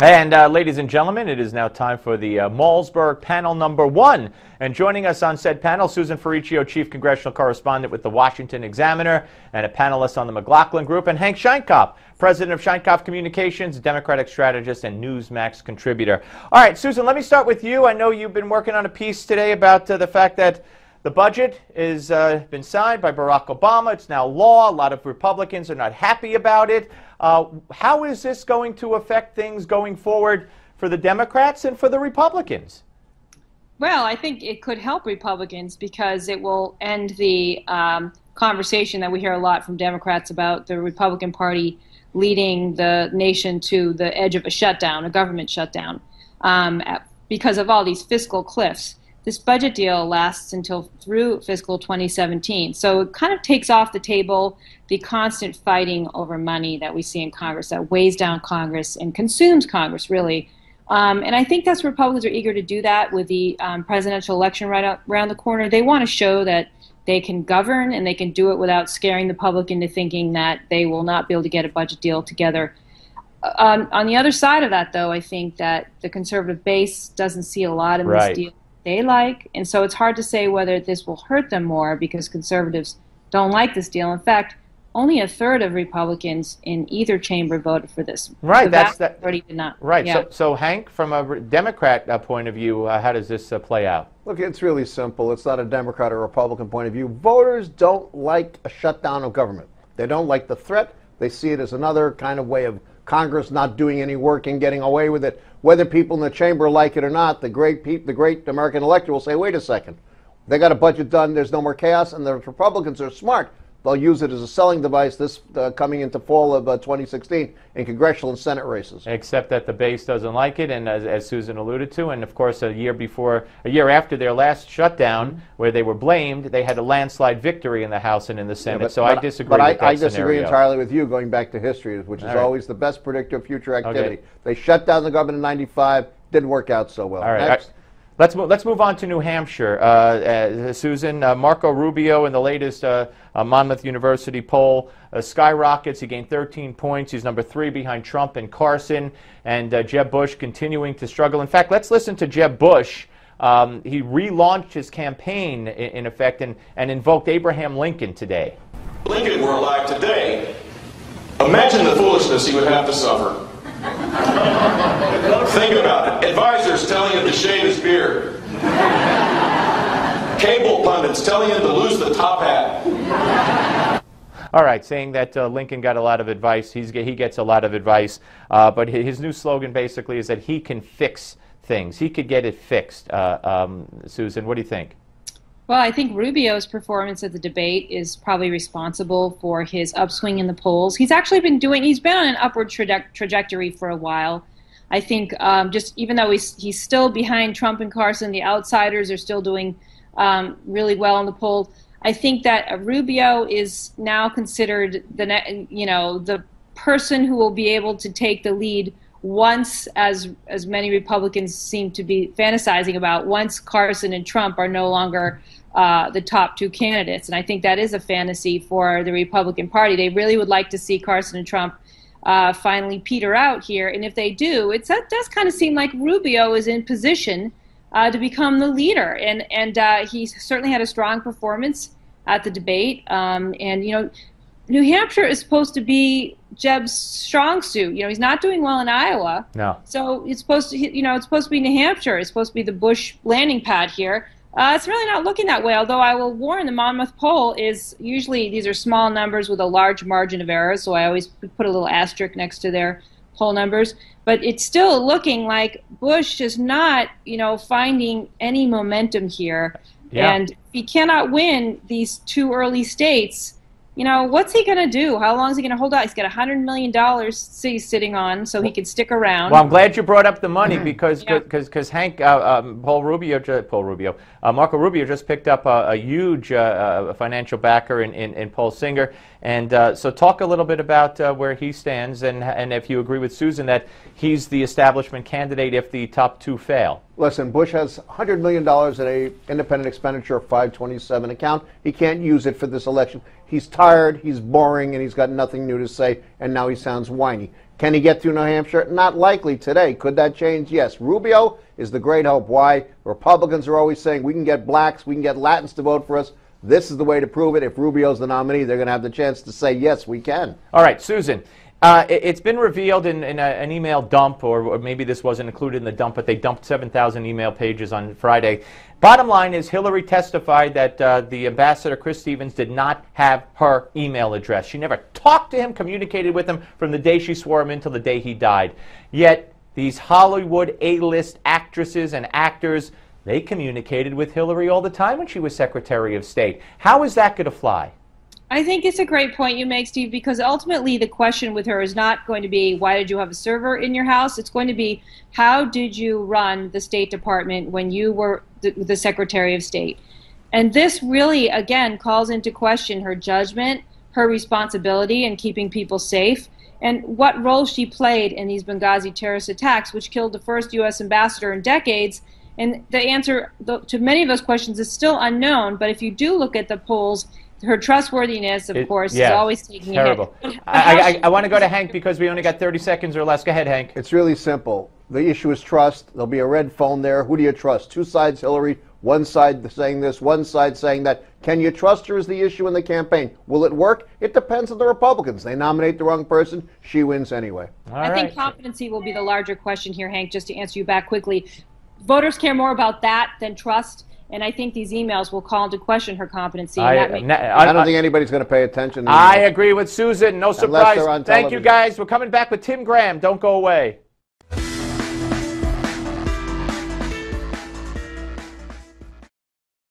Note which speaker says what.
Speaker 1: And ladies and gentlemen, it is now time for the Malzberg panel number 1. And joining us on said panel, Susan Ferrechio, Chief Congressional Correspondent with the Washington Examiner and a panelist on the McLaughlin Group, and Hank Sheinkopf, President of Sheinkopf Communications, Democratic strategist and Newsmax contributor. All right, Susan, let me start with you. I know you've been working on a piece today about the fact that the budget has been signed by Barack Obama. It's now law. A lot of Republicans are not happy about it. How is this going to affect things going forward for the Democrats and for the Republicans?
Speaker 2: Well, I think it could help Republicans because it will end the conversation that we hear a lot from Democrats about the Republican Party leading the nation to the edge of a shutdown, a government shutdown, because of all these fiscal cliffs. This budget deal lasts until through fiscal 2017, so it kind of takes off the table the constant fighting over money that we see in Congress that weighs down Congress and consumes Congress, really. And I think that's Republicans are eager to do that with the presidential election right around the corner. They want to show that they can govern and they can do it without scaring the public into thinking that they will not be able to get a budget deal together. On the other side of that, though, I think that the conservative base doesn't see a lot in this deal they like, and so it's hard to say whether this will hurt them more because conservatives don't like this deal. In fact, only a third of Republicans in either chamber voted for this.
Speaker 1: Right,
Speaker 2: that's majority did not.
Speaker 1: Right.
Speaker 2: Yeah.
Speaker 1: So Hank, from a Democrat point of view, how does this play out?
Speaker 3: Look, it's really simple. It's not a Democrat or Republican point of view. Voters don't like a shutdown of government. They don't like the threat. They see it as another kind of way of Congress not doing any work and getting away with it. Whether people in the chamber like it or not, the great American electorate will say, wait a second, they got a budget done, there's no more chaos, and the Republicans are smart. They'll use it as a selling device this coming into fall of 2016 in congressional and Senate races.
Speaker 1: Except that the base doesn't like it, and as Susan alluded to, and of course a year after their last shutdown, where they were blamed, they had a landslide victory in the House and in the Senate. I disagree with that
Speaker 3: I disagree
Speaker 1: scenario.
Speaker 3: entirely with you, going back to history, which is always the best predictor of future activity. Okay. They shut down the government in '95, didn't work out so well.
Speaker 1: All right.
Speaker 3: Next.
Speaker 1: Let's move on to New Hampshire. Susan, Marco Rubio in the latest Monmouth University poll skyrockets. He gained 13 points. He's number 3 behind Trump and Carson. And Jeb Bush continuing to struggle. In fact, let's listen to Jeb Bush. He relaunched his campaign, in effect, and invoked Abraham Lincoln today.
Speaker 4: If Lincoln were alive today, imagine the foolishness he would have to suffer. Think about it. Advisors telling him to shave his beard. Cable pundits telling him to lose the top hat.
Speaker 1: All right, saying that Lincoln got a lot of advice. He gets a lot of advice. But his new slogan basically is that he can fix things. He could get it fixed. Susan, what do you think?
Speaker 2: Well, I think Rubio's performance at the debate is probably responsible for his upswing in the polls. He's actually been he's been on an upward trajectory for a while. I think just even though he's still behind Trump and Carson, the outsiders are still doing really well in the poll. I think that Rubio is now considered the person who will be able to take the lead once, as many Republicans seem to be fantasizing about, once Carson and Trump are no longer the top 2 candidates. And I think that is a fantasy for the Republican Party. They really would like to see Carson and Trump finally peter out here. And if they do, it does kind of seem like Rubio is in position to become the leader. And he certainly had a strong performance at the debate. And, you know, New Hampshire is supposed to be Jeb's strong suit. You know, he's not doing well in Iowa. No. So it's supposed to, it's supposed to be New Hampshire. It's supposed to be the Bush landing pad here. It's really not looking that way, although I will warn the Monmouth poll is usually these are small numbers with a large margin of error, so I always put a little asterisk next to their poll numbers. But it's still looking like Bush is not, finding any momentum here. Yeah. And if he cannot win these 2 early states, what's he going to do? How long is he going to hold out? He's got $100 million he's sitting on, so he can stick around.
Speaker 1: Well, I'm glad you brought up the money because Hank, Marco Rubio just picked up a huge financial backer in Paul Singer. And so talk a little bit about where he stands and if you agree with Susan that he's the establishment candidate if the top 2 fail.
Speaker 3: Listen, Bush has $100 million in a independent expenditure 527 account. He can't use it for this election. He's tired, he's boring, and he's got nothing new to say, and now he sounds whiny. Can he get through New Hampshire? Not likely today. Could that change? Yes. Rubio is the great hope. Why? Republicans are always saying we can get blacks, we can get Latins to vote for us. This is the way to prove it. If Rubio's the nominee, they're going to have the chance to say, yes, we can.
Speaker 1: All right, Susan. It's been revealed in an email dump, or maybe this wasn't included in the dump, but they dumped 7,000 email pages on Friday. Bottom line is Hillary testified that the ambassador, Chris Stevens, did not have her email address. She never talked to him, communicated with him from the day she swore him in till the day he died. Yet these Hollywood A-list actresses and actors, they communicated with Hillary all the time when she was Secretary of State. How is that going to fly?
Speaker 2: I think it's a great point you make, Steve, because ultimately the question with her is not going to be, why did you have a server in your house? It's going to be, how did you run the State Department when you were the Secretary of State? And this really, again, calls into question her judgment, her responsibility in keeping people safe, and what role she played in these Benghazi terrorist attacks, which killed the first U.S. ambassador in decades. And the answer to many of those questions is still unknown, but if you do look at the polls, her trustworthiness, of course, is always taking
Speaker 1: terrible.
Speaker 2: a hit.
Speaker 1: I want to go to Hank because we only got 30 seconds or less. Go ahead, Hank.
Speaker 3: It's really simple. The issue is trust. There'll be a red phone there. Who do you trust? Two sides, Hillary. One side saying this, one side saying that. Can you trust her is the issue in the campaign. Will it work? It depends on the Republicans. They nominate the wrong person. She wins anyway.
Speaker 2: I think competency will be the larger question here, Hank, just to answer you back quickly. Voters care more about that than trust. And I think these emails will call into question her competency.
Speaker 3: I don't think anybody's going to pay attention to
Speaker 1: I agree with Susan. No surprise.
Speaker 3: Unless they're on
Speaker 1: Thank you,
Speaker 3: television.
Speaker 1: guys. We're coming back with Tim Graham. Don't go away.